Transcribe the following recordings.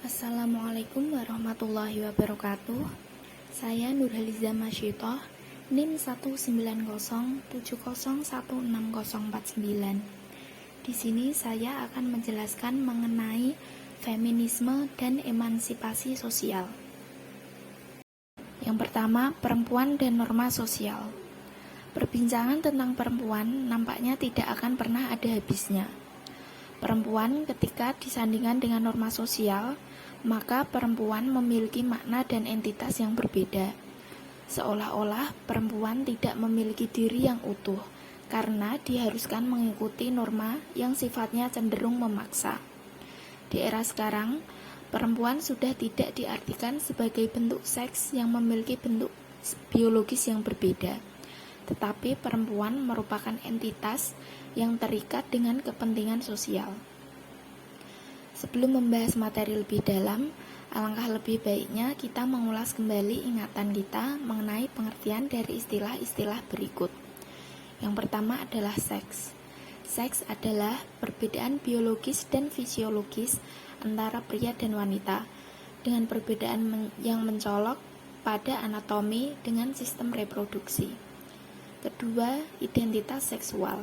Assalamualaikum warahmatullahi wabarakatuh. Saya Nurhaliza Masyitoh, NIM 19070160049. Di sini saya akan menjelaskan mengenai feminisme dan emansipasi sosial. Yang pertama, perempuan dan norma sosial. Perbincangan tentang perempuan nampaknya tidak akan pernah ada habisnya. Perempuan ketika disandingkan dengan norma sosial, maka perempuan memiliki makna dan entitas yang berbeda. Seolah-olah perempuan tidak memiliki diri yang utuh, karena diharuskan mengikuti norma yang sifatnya cenderung memaksa. Di era sekarang, perempuan sudah tidak diartikan sebagai bentuk seks yang memiliki bentuk biologis yang berbeda, tetapi perempuan merupakan entitas yang terikat dengan kepentingan sosial. Sebelum membahas materi lebih dalam, alangkah lebih baiknya kita mengulas kembali ingatan kita mengenai pengertian dari istilah-istilah berikut. Yang pertama adalah seks. Seks adalah perbedaan biologis dan fisiologis antara pria dan wanita, dengan perbedaan yang mencolok pada anatomi dengan sistem reproduksi. Kedua, identitas seksual.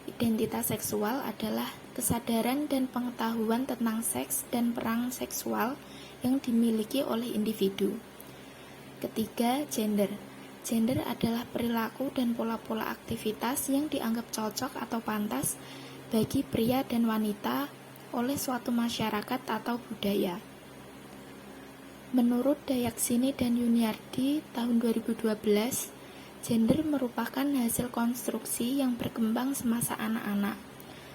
Identitas seksual adalah kesadaran dan pengetahuan tentang seks dan peran seksual yang dimiliki oleh individu. Ketiga, gender. Gender adalah perilaku dan pola-pola aktivitas yang dianggap cocok atau pantas bagi pria dan wanita oleh suatu masyarakat atau budaya. Menurut Dayaksini dan Yuniardi tahun 2012, gender merupakan hasil konstruksi yang berkembang semasa anak-anak,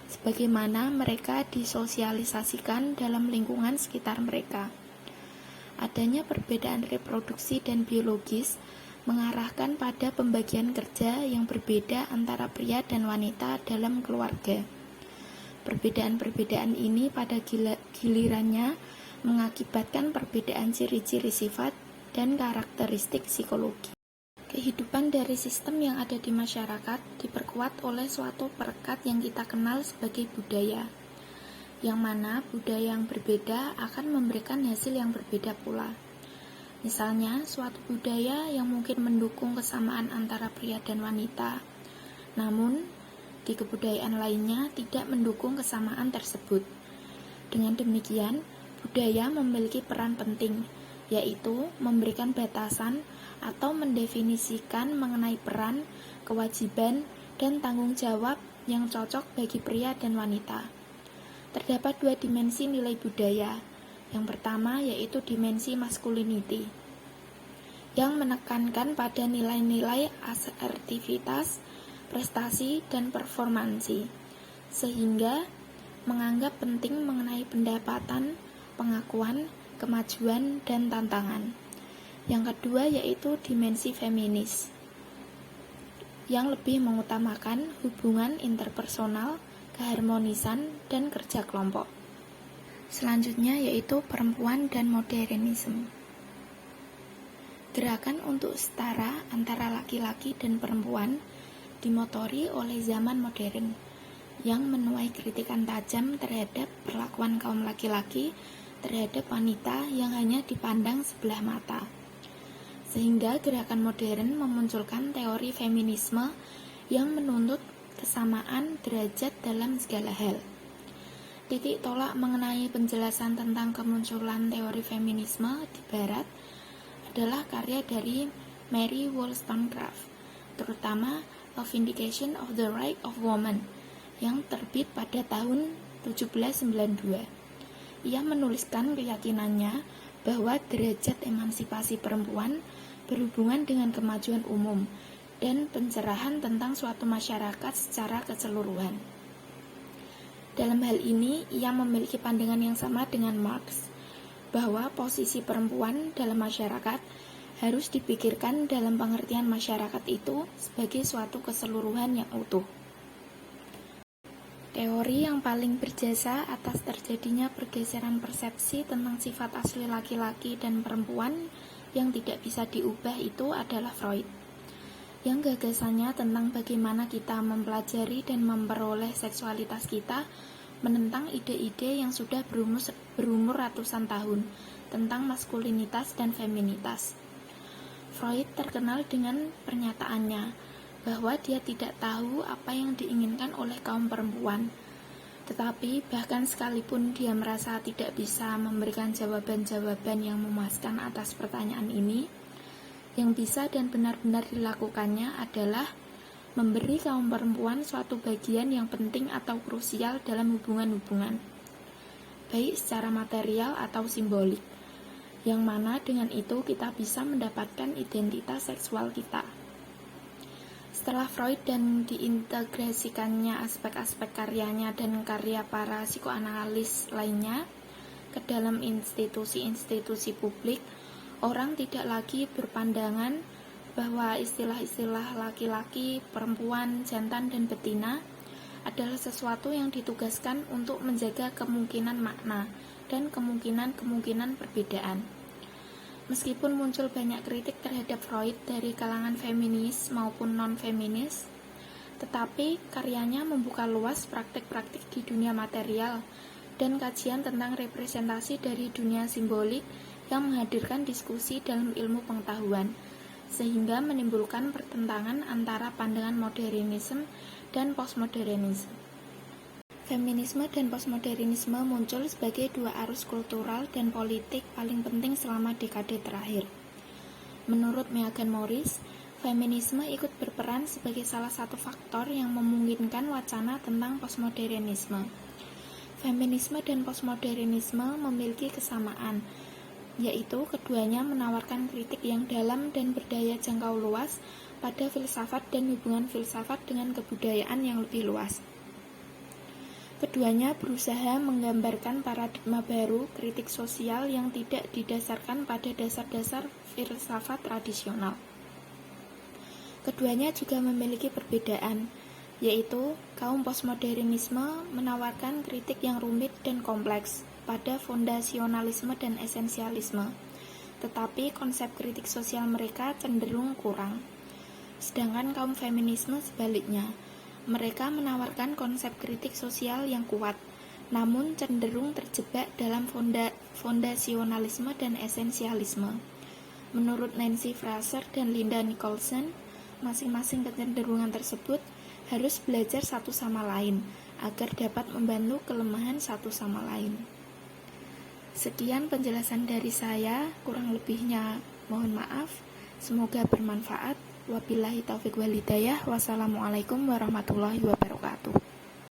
sebagaimana mereka disosialisasikan dalam lingkungan sekitar mereka. Adanya perbedaan reproduksi dan biologis mengarahkan pada pembagian kerja yang berbeda antara pria dan wanita dalam keluarga. Perbedaan-perbedaan ini pada gilirannya mengakibatkan perbedaan ciri-ciri sifat dan karakteristik psikologi. Kehidupan dari sistem yang ada di masyarakat diperkuat oleh suatu perekat yang kita kenal sebagai budaya, yang mana budaya yang berbeda akan memberikan hasil yang berbeda pula. Misalnya, suatu budaya yang mungkin mendukung kesamaan antara pria dan wanita, namun di kebudayaan lainnya tidak mendukung kesamaan tersebut. Dengan demikian, budaya memiliki peran penting, yaitu memberikan batasan atau mendefinisikan mengenai peran, kewajiban, dan tanggung jawab yang cocok bagi pria dan wanita. Terdapat dua dimensi nilai budaya. Yang pertama yaitu dimensi masculinity, yang menekankan pada nilai-nilai asertivitas, prestasi, dan performansi, sehingga menganggap penting mengenai pendapatan, pengakuan, kemajuan, dan tantangan. Yang kedua yaitu dimensi feminis, yang lebih mengutamakan hubungan interpersonal, keharmonisan, dan kerja kelompok. Selanjutnya yaitu perempuan dan modernisme. Gerakan untuk setara antara laki-laki dan perempuan dimotori oleh zaman modern, yang menuai kritikan tajam terhadap perlakuan kaum laki-laki terhadap wanita yang hanya dipandang sebelah mata. Sehingga gerakan modern memunculkan teori feminisme yang menuntut kesamaan derajat dalam segala hal. Titik tolak mengenai penjelasan tentang kemunculan teori feminisme di Barat adalah karya dari Mary Wollstonecraft, terutama A Vindication of the Right of Woman, yang terbit pada tahun 1792. Ia menuliskan keyakinannya bahwa derajat emansipasi perempuan berhubungan dengan kemajuan umum dan pencerahan tentang suatu masyarakat secara keseluruhan. Dalam hal ini, ia memiliki pandangan yang sama dengan Marx, bahwa posisi perempuan dalam masyarakat harus dipikirkan dalam pengertian masyarakat itu sebagai suatu keseluruhan yang utuh. Teori yang paling berjasa atas terjadinya pergeseran persepsi tentang sifat asli laki-laki dan perempuan yang tidak bisa diubah itu adalah Freud, yang gagasannya tentang bagaimana kita mempelajari dan memperoleh seksualitas kita menentang ide-ide yang sudah berumur ratusan tahun tentang maskulinitas dan feminitas. Freud terkenal dengan pernyataannya bahwa dia tidak tahu apa yang diinginkan oleh kaum perempuan. Tetapi bahkan sekalipun dia merasa tidak bisa memberikan jawaban-jawaban yang memuaskan atas pertanyaan ini, yang bisa dan benar-benar dilakukannya adalah memberi kaum perempuan suatu bagian yang penting atau krusial dalam hubungan-hubungan, baik secara material atau simbolik, yang mana dengan itu kita bisa mendapatkan identitas seksual kita. Setelah Freud dan diintegrasikannya aspek-aspek karyanya dan karya para psikoanalis lainnya ke dalam institusi-institusi publik, orang tidak lagi berpandangan bahwa istilah-istilah laki-laki, perempuan, jantan, dan betina adalah sesuatu yang ditugaskan untuk menjaga kemungkinan makna dan kemungkinan-kemungkinan perbedaan. Meskipun muncul banyak kritik terhadap Freud dari kalangan feminis maupun non-feminis, tetapi karyanya membuka luas praktik-praktik di dunia material dan kajian tentang representasi dari dunia simbolik yang menghadirkan diskusi dalam ilmu pengetahuan, sehingga menimbulkan pertentangan antara pandangan modernisme dan postmodernisme. Feminisme dan postmodernisme muncul sebagai dua arus kultural dan politik paling penting selama dekade terakhir. Menurut Megan Morris, feminisme ikut berperan sebagai salah satu faktor yang memungkinkan wacana tentang postmodernisme. Feminisme dan postmodernisme memiliki kesamaan, yaitu keduanya menawarkan kritik yang dalam dan berdaya jangkau luas pada filsafat dan hubungan filsafat dengan kebudayaan yang lebih luas. Keduanya berusaha menggambarkan paradigma baru kritik sosial yang tidak didasarkan pada dasar-dasar filsafat tradisional. Keduanya juga memiliki perbedaan, yaitu kaum postmodernisme menawarkan kritik yang rumit dan kompleks pada fondasionalisme dan esensialisme, tetapi konsep kritik sosial mereka cenderung kurang. Sedangkan kaum feminisme sebaliknya, mereka menawarkan konsep kritik sosial yang kuat, namun cenderung terjebak dalam fondasionalisme dan esensialisme. Menurut Nancy Fraser dan Linda Nicholson, masing-masing kecenderungan tersebut harus belajar satu sama lain agar dapat membantu kelemahan satu sama lain. Sekian penjelasan dari saya, kurang lebihnya mohon maaf. Semoga bermanfaat. Wabillahi taufiq wal hidayah. Wassalamualaikum warahmatullahi wabarakatuh.